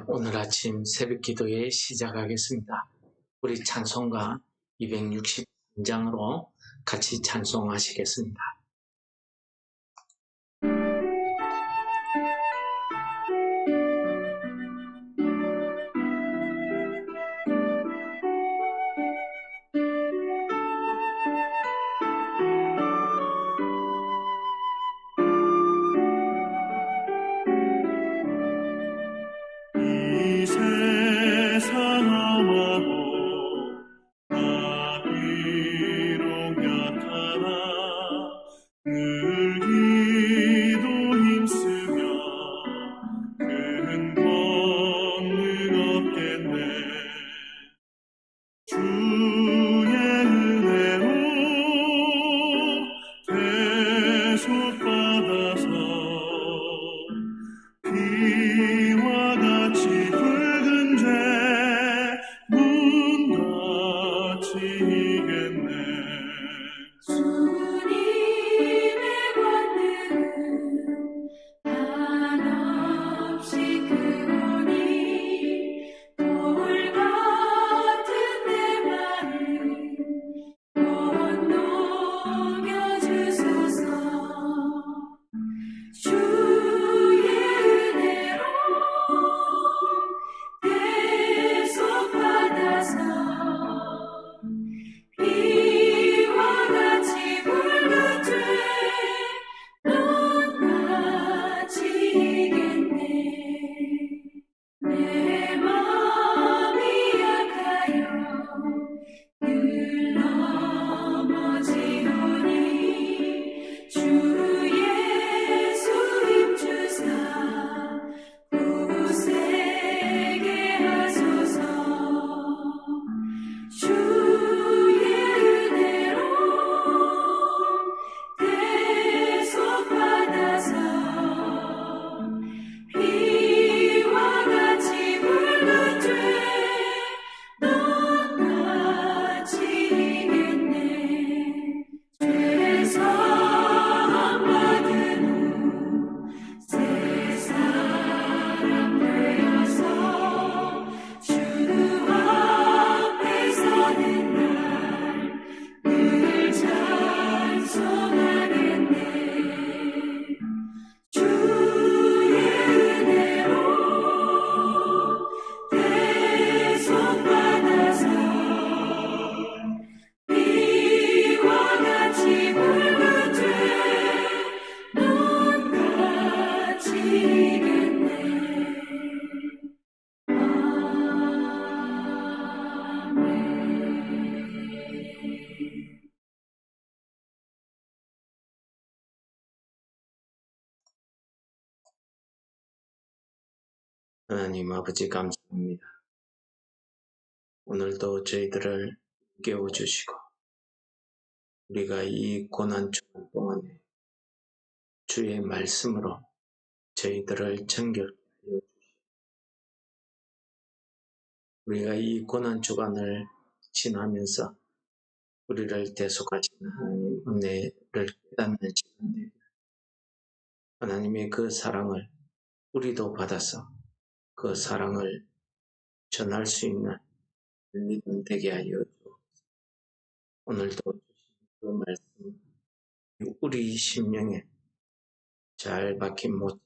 오늘 아침 새벽 기도에 시작하겠습니다. 우리 찬송가 263장으로 같이 찬송하시겠습니다. 이 세상 험하고 나 비록 약하나 늘 기도 힘쓰며 큰 권능 얻겠네. 주의 은혜로 대속받아서 비와 같이 붉은 죄 눈같이 이겠네. 주님의 권능은 한없이 크오니 돌 같은 내 마음 못 녹여주소서. 주의 은혜로 대속받아서 비와 같이 붉은 죄 눈같이 이겠네. 내 마음이 약하여 늘 넘어지오니 주 예수 힘주사 굳세게 하소서. 주의 은혜로 대속받아서 비와 같이 붉은 죄 눈같이 이겠네. 죄사함 받은 후 새 사람 되어서 주 앞에 서는 날 늘 찬송하겠네. 주의 은혜로 대속받아서 비와 같이 붉은 죄 눈같이 이겠네. 아멘. 하나님 아버지 감사합니다. 오늘도 저희들을 깨워주시고 우리가 이 고난주간 동안에 주의 말씀으로 저희들을 정결하여 주시고 우리가 이 고난주간을 지나면서 우리를 대속하시는 하나님 은혜를 깨닫는 시간입니다. 하나님의 그 사랑을 우리도 받아서 그 사랑을 전할 수 있는 믿음 되게 하여 주옵소서. 오늘도 주신 그 말씀 우리 심령에 잘 박힌 못으로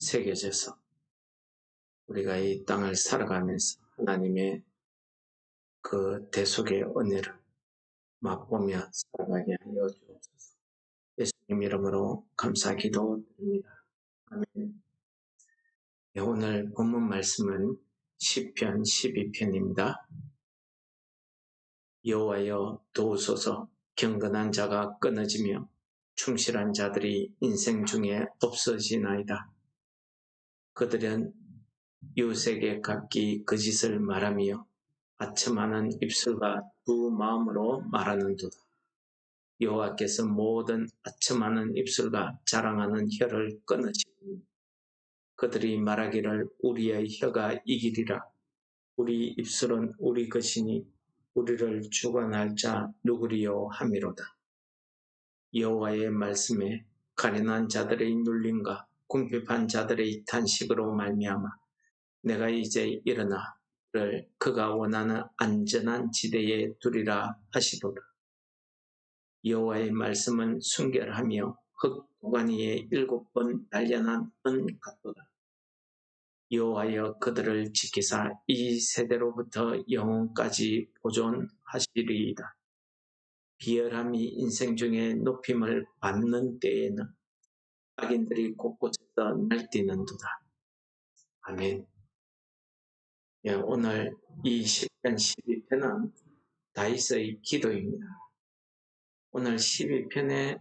새겨져서 우리가 이 땅을 살아가면서 하나님의 그 대속의 은혜를 맛보며 살아가게 하여 주옵소서. 예수님 이름으로 감사 기도드립니다. 아멘. 오늘 본문 말씀은 시편 12편입니다. 여호와여 도우소서. 경건한 자가 끊어지며 충실한 자들이 인생 중에 없어지나이다. 그들은 이웃에게 각기 거짓을 말하며 아첨하는 입술과 두 마음으로 말하는도다. 여호와께서 모든 아첨하는 입술과 자랑하는 혀를 끊으시니 그들이 말하기를 우리의 혀가 이기리라. 우리 입술은 우리 것이니 우리를 주관할 자 누구리요 하미로다. 여호와의 말씀에 가련한 자들의 눌림과 궁핍한 자들의 탄식으로 말미암아 내가 이제 일어나를 그가 원하는 안전한 지대에 두리라 하시도다. 여호와의 말씀은 순결하며 흙 도가니에 7번 단련한 은 같도다. 여호와여 그들을 지키사 이 세대로부터 영혼까지 보존하시리이다. 비열함이 인생 중에 높임을 받는 때에는 악인들이 곳곳에서 날뛰는도다. 아멘. 예, 오늘 이 시편 12편은 다윗의 기도입니다. 오늘 12편에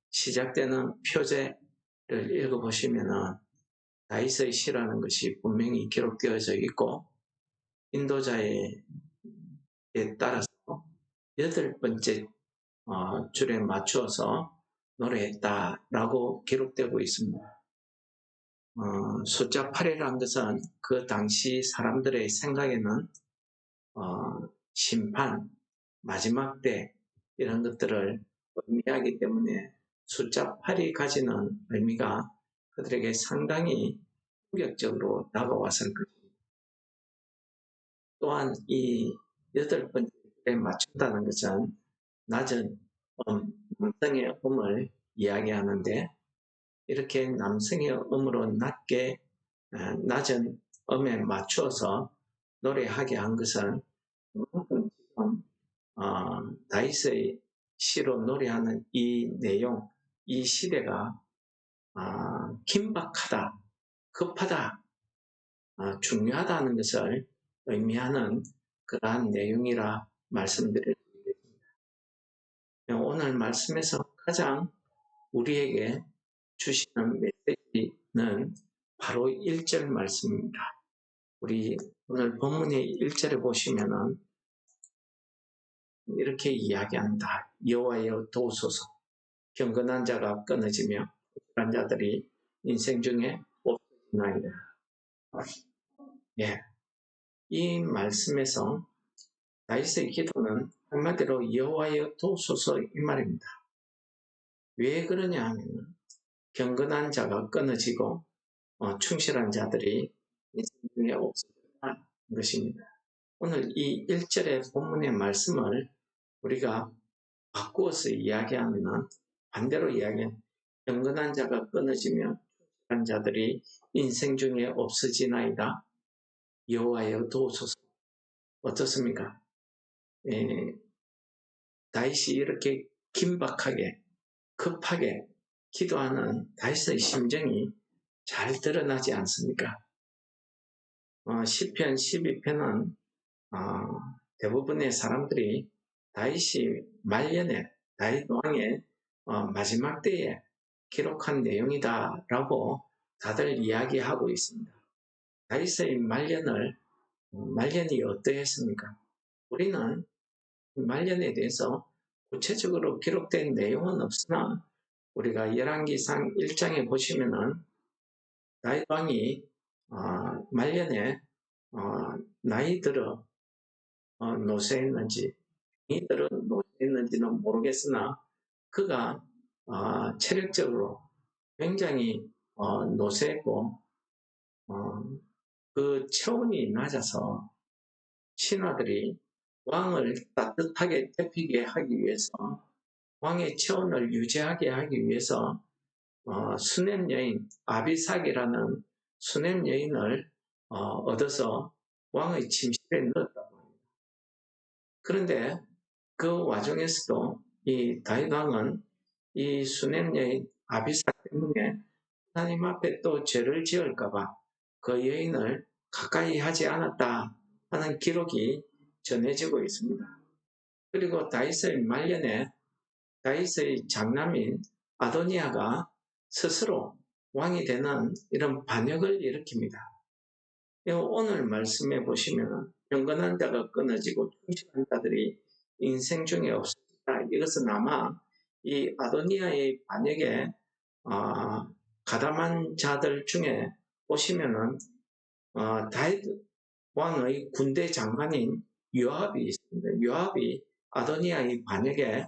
시작되는 표제를 읽어보시면 다윗의 시라는 것이 분명히 기록되어져 있고 인도자에 따라서 8번째 줄에 맞추어서 노래했다라고 기록되고 있습니다. 숫자 8이라는 것은 그 당시 사람들의 생각에는 심판, 마지막 때 이런 것들을 의미하기 때문에 숫자 8이 가지는 의미가 그들에게 상당히 충격적으로 다가왔을 것입니다. 또한 이 8번째에 맞춘다는 것은 낮은 남성의 음을 이야기하는데 이렇게 남성의 음으로 낮은 음에 맞추어서 노래하게 한 것은 다윗의 시로 노래하는 이 내용, 이 시대가 긴박하다, 급하다, 중요하다는 것을 의미하는 그러한 내용이라 말씀드리겠습니다. 오늘 말씀에서 가장 우리에게 주시는 메시지는 바로 1절 말씀입니다. 우리 오늘 본문의 1절에 보시면은 이렇게 이야기합니다. 여호와여 도우소서. 경건한 자가 끊어지며 불의한 자들이 인생 중에 없어지나이다. 예, 이 말씀에서 다윗의 기도는 한마디로 여호와여 도우소서 이 말입니다. 왜 그러냐 하면 경건한 자가 끊어지고 충실한 자들이 인생 중에 없어진다는 것입니다. 오늘 이 1절의 본문의 말씀을 우리가 바꾸어서 이야기하면 반대로 이야기하면 경건한 자가 끊어지며 충실한 자들이 인생 중에 없어지나이다. 여호와여 도우소서. 어떻습니까? 다윗이 이렇게 긴박하게 급하게 기도하는 다윗의 심정이 잘 드러나지 않습니까? 시편 12편은 대부분의 사람들이 다윗이 말년에 다윗 왕의 마지막 때에 기록한 내용이다라고 다들 이야기하고 있습니다. 다윗의 말년이 어떠했습니까? 우리는 말년에 대해서 구체적으로 기록된 내용은 없으나 우리가 열왕기상 1장에 보시면은 다윗 왕이 말년에 나이 들어 노쇠했는지 이들은 노쇠했는지는 모르겠으나 그가 체력적으로 굉장히 노쇠했고 그 체온이 낮아서 신하들이 왕을 따뜻하게 데피게 하기 위해서 왕의 체온을 유지하게 하기 위해서 수냄 여인 아비삭이라는 수냄 여인을 얻어서 왕의 침실에 넣었다고 합니다. 그런데 그 와중에서도 이 다윗 왕은 이 수냄 여인 아비삭 때문에 하나님 앞에 또 죄를 지을까봐 그 여인을 가까이 하지 않았다 하는 기록이 전해지고 있습니다. 그리고 다윗의 말년에 다윗의 장남인 아도니아가 스스로 왕이 되는 이런 반역을 일으킵니다. 오늘 말씀에 보시면 경건한 자가 끊어지고 충실한 자들이 인생 중에 없습니다. 이것은 아마 이 아도니아의 반역에 가담한 자들 중에 보시면은 다윗 왕의 군대 장관인 요압이 있습니다. 요압이 아도니아의 반역에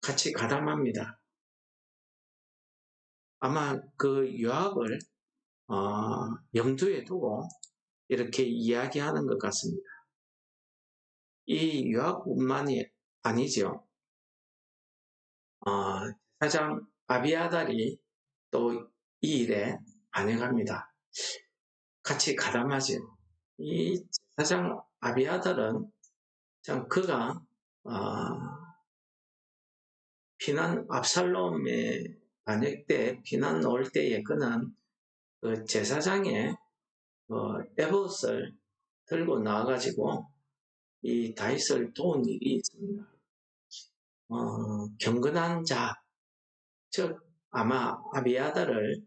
같이 가담합니다. 아마 그 요압을 염두에 두고 이렇게 이야기하는 것 같습니다. 이 요압뿐만이 아니죠. 제사장 아비아달이 또 이 일에 반응합니다. 같이 가담하죠. 이 제사장 아비아달은 참 그가 피난 압살롬의 반역 때 피난 올 때에 그는 그 제사장의 에봇을 들고 나와가지고 이 다윗을 도운 일이 있습니다. 경건한 자, 즉 아마 아비아달을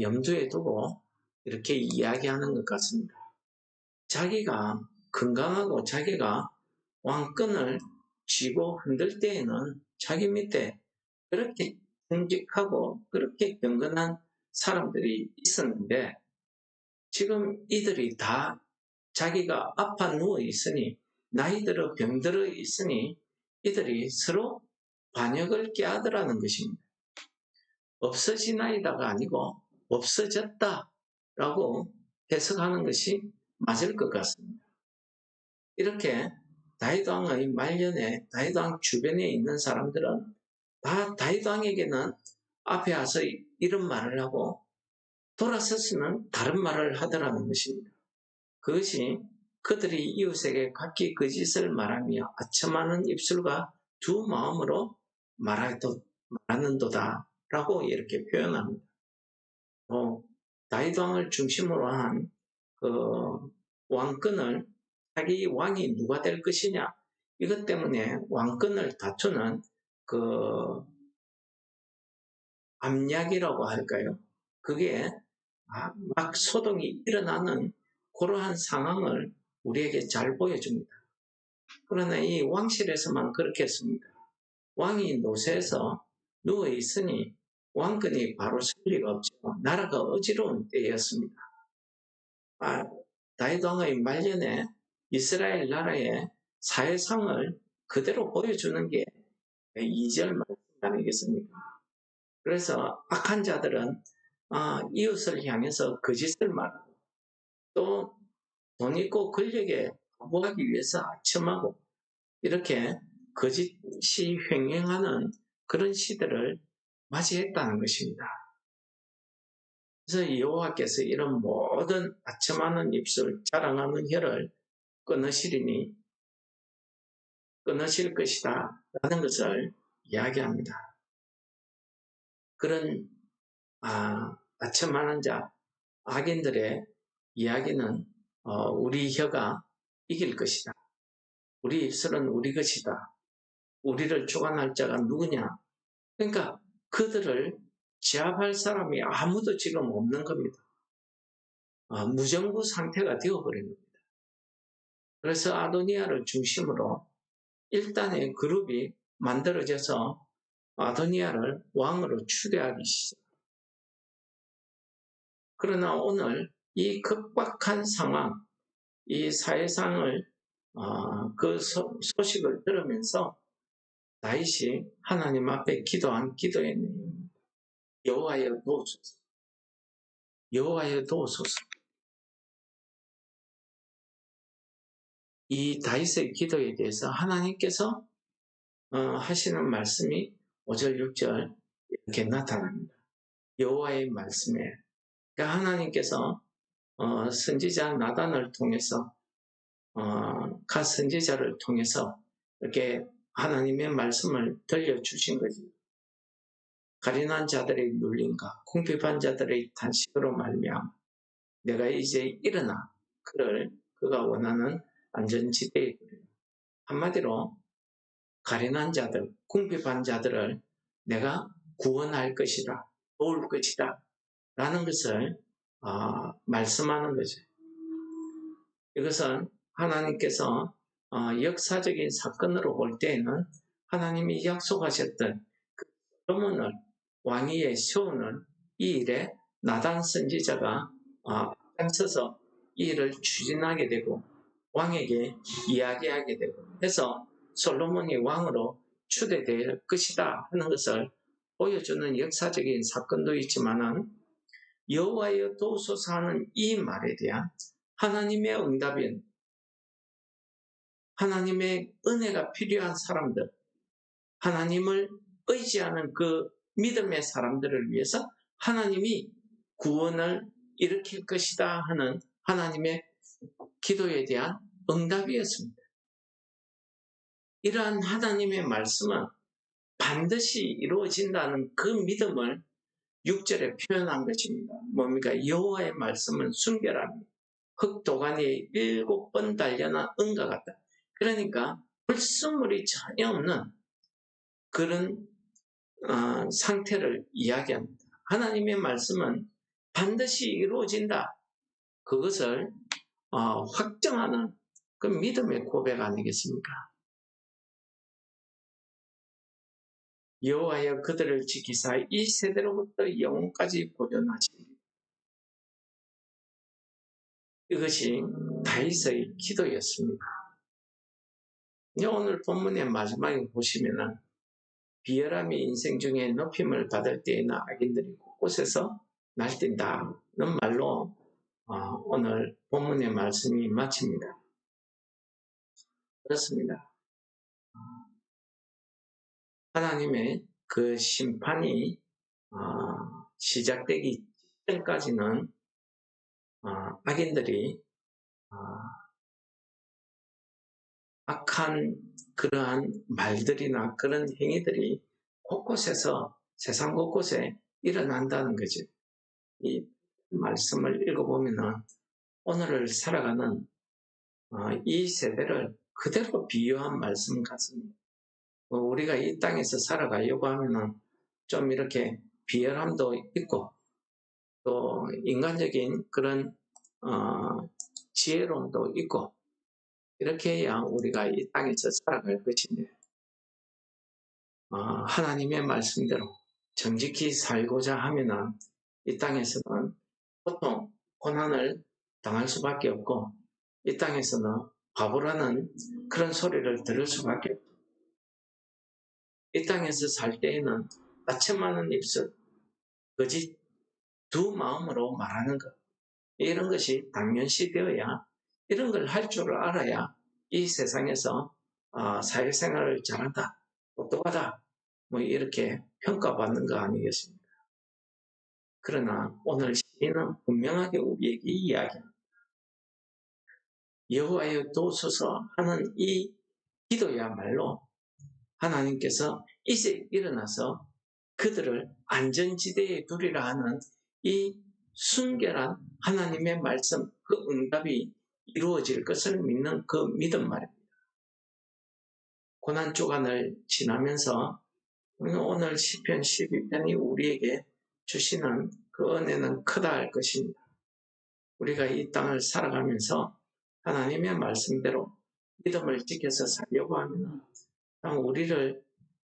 염두에 두고 이렇게 이야기하는 것 같습니다. 자기가 건강하고 자기가 왕권을 쥐고 흔들 때에는 자기 밑에 그렇게 정직하고 그렇게 경건한 사람들이 있었는데 지금 이들이 다 자기가 아파 누워 있으니 나이 들어 병들어 있으니 이들이 서로 반역을 깨하더라는 것입니다. 없어지나이다가 아니고 없어졌다라고 해석하는 것이 맞을 것 같습니다. 이렇게 다윗 왕의 말년에 다윗 왕 주변에 있는 사람들은 다 다윗 왕에게는 앞에 와서 이런 말을 하고 돌아서서는 다른 말을 하더라는 것입니다. 그것이 그들이 이웃에게 각기 거짓을 말하며 아첨하는 입술과 두 마음으로 말하는도다 라고 이렇게 표현합니다. 다윗 왕을 중심으로 한 그 왕권을 자기 왕이 누가 될 것이냐 이것 때문에 왕권을 다투는 그 암약이라고 할까요? 그게 막 소동이 일어나는 그러한 상황을 우리에게 잘 보여줍니다. 그러나 이 왕실에서만 그렇게 했습니다. 왕이 노새에서 누워 있으니 왕권이 바로 설 리가 없죠. 나라가 어지러운 때였습니다. 다윗 왕의 말년에 이스라엘 나라의 사회상을 그대로 보여주는 게 2절 말씀 아니겠습니까? 그래서 악한 자들은 이웃을 향해서 거짓을 말하고 또 돈 있고 권력에 보호하기 위해서 아첨하고 이렇게 거짓이 횡행하는 그런 시대를 맞이했다는 것입니다. 그래서 여호와께서 이런 모든 아첨하는 입술, 자랑하는 혀를 끊으시리니 끊으실 것이다 라는 것을 이야기합니다. 그런 아첨하는 자, 악인들의 이야기는 우리 혀가 이길 것이다. 우리 입술은 우리 것이다. 우리를 주관할 자가 누구냐? 그러니까 그들을 제압할 사람이 아무도 지금 없는 겁니다. 무정부 상태가 되어버린 겁니다. 그래서 아도니아를 중심으로 일단의 그룹이 만들어져서 아도니아를 왕으로 추대하기 시작. 그러나 오늘 이 급박한 상황, 이 사회상을 그 소식을 들으면서 다윗이 하나님 앞에 기도한 기도의 내용입니다. 여호와여 도우소서. 여호와여 도우소서. 이 다윗의 기도에 대해서 하나님께서 하시는 말씀이 5절, 6절 이렇게 나타납니다. 여호와의 말씀에 그러니까 하나님께서 선지자 나단을 통해서 갓 선지자를 통해서 이렇게 하나님의 말씀을 들려주신 거지. 가련한 자들의 눌림과 궁핍한 자들의 탄식으로 말미암아 내가 이제 일어나 그가 원하는 안전지대에 이르리라. 한마디로 가련한 자들, 궁핍한 자들을 내가 구원할 것이다, 도울 것이다 라는 것을 말씀하는 거죠. 이것은 하나님께서 역사적인 사건으로 볼 때에는 하나님이 약속하셨던 그 솔로몬을 왕위에 세우는 이 일에 나단 선지자가 앞장서서 이 일을 추진하게 되고 왕에게 이야기하게 되고 해서 솔로몬이 왕으로 추대될 것이다 하는 것을 보여주는 역사적인 사건도 있지만은 여호와여 도우소서 하는 이 말에 대한 하나님의 응답인 하나님의 은혜가 필요한 사람들, 하나님을 의지하는 그 믿음의 사람들을 위해서 하나님이 구원을 일으킬 것이다 하는 하나님의 기도에 대한 응답이었습니다. 이러한 하나님의 말씀은 반드시 이루어진다는 그 믿음을 6절에 표현한 것입니다. 뭡니까? 여호와의 말씀은 순결하니 흙도가니에 7번 단련한 은과 같다. 그러니까 불순물이 전혀 없는 그런 상태를 이야기합니다. 하나님의 말씀은 반드시 이루어진다. 그것을 확정하는 그 믿음의 고백 아니겠습니까? 여호와여 그들을 지키사 이 세대로부터 영원까지 보존하십니다. 이것이 다윗의 기도였습니다. 오늘 본문의 마지막에 보시면은 비열함이 인생 중에 높임을 받을 때에는 악인들이 곳곳에서 날뛴다는 말로 오늘 본문의 말씀이 마칩니다. 그렇습니다. 하나님의 그 심판이 시작되기 전까지는 악인들이 악한 그러한 말들이나 그런 행위들이 곳곳에서 세상 곳곳에 일어난다는 거죠. 이 말씀을 읽어보면 오늘을 살아가는 이 세대를 그대로 비유한 말씀 같습니다. 우리가 이 땅에서 살아가려고 하면은 좀 이렇게 비열함도 있고 또 인간적인 그런 지혜로움도 있고 이렇게 해야 우리가 이 땅에서 살아갈 것인데 하나님의 말씀대로 정직히 살고자 하면은 이 땅에서는 보통 고난을 당할 수밖에 없고 이 땅에서는 바보라는 그런 소리를 들을 수밖에 없고 이 땅에서 살 때에는 아첨하는 입술, 거짓 두 마음으로 말하는 것 이런 것이 당연시 되어야 이런 걸 할 줄 알아야 이 세상에서 사회생활을 잘한다, 똑똑하다 뭐 이렇게 평가받는 거 아니겠습니까? 그러나 오늘 시인은 분명하게 우리에게 이야기합니다. 여호와여 도우소서 하는 이 기도야말로 하나님께서 이제 일어나서 그들을 안전지대에 두리라 하는 이 순결한 하나님의 말씀, 그 응답이 이루어질 것을 믿는 그 믿음 말입니다. 고난주간을 지나면서 오늘 시편 12편이 우리에게 주시는 그 은혜는 크다 할 것입니다. 우리가 이 땅을 살아가면서 하나님의 말씀대로 믿음을 지켜서 살려고 하면 우리를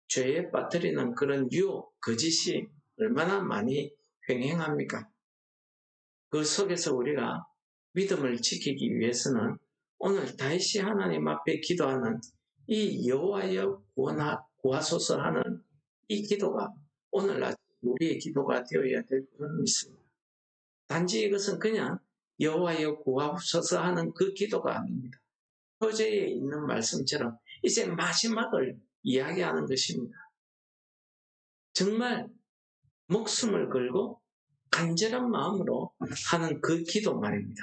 죄에 빠뜨리는 그런 유혹, 거짓이 얼마나 많이 횡행합니까? 그 속에서 우리가 믿음을 지키기 위해서는 오늘 다시 하나님 앞에 기도하는 이 여호와여 구하소서 하는 이 기도가 오늘 아침 우리의 기도가 되어야 될 줄을 믿습니다. 단지 이것은 그냥 여호와여 구하소서 하는 그 기도가 아닙니다. 표제에 있는 말씀처럼 이제 마지막을 이야기하는 것입니다. 정말 목숨을 걸고 간절한 마음으로 하는 그 기도 말입니다.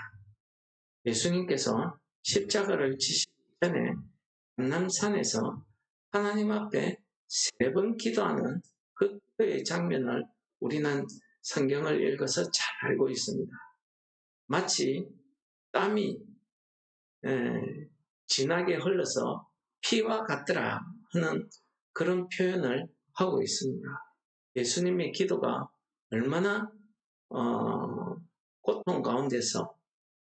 예수님께서 십자가를 지시기 전에 감람산에서 하나님 앞에 3번 기도하는 그의 장면을 우리는 성경을 읽어서 잘 알고 있습니다. 마치 땀이 진하게 흘러서 피와 같더라 하는 그런 표현을 하고 있습니다. 예수님의 기도가 얼마나 고통 가운데서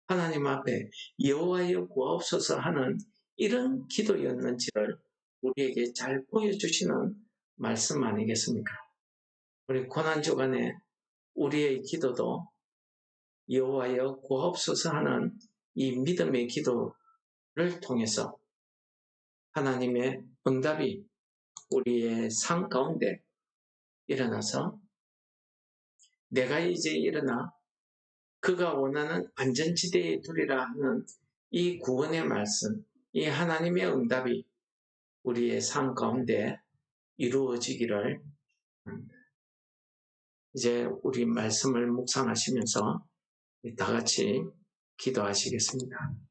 하나님 앞에 여호와여 구하옵소서 하는 이런 기도였는지를 우리에게 잘 보여주시는 말씀 아니겠습니까? 우리 고난주간에 우리의 기도도 여호와여 구하옵소서 하는 이 믿음의 기도를 통해서 하나님의 응답이 우리의 삶 가운데 일어나서 내가 이제 일어나 그가 원하는 안전지대에 두리라 하는 이 구원의 말씀, 이 하나님의 응답이 우리의 삶 가운데 이루어지기를 이제 우리 말씀을 묵상하시면서 다 같이 기도하시겠습니다.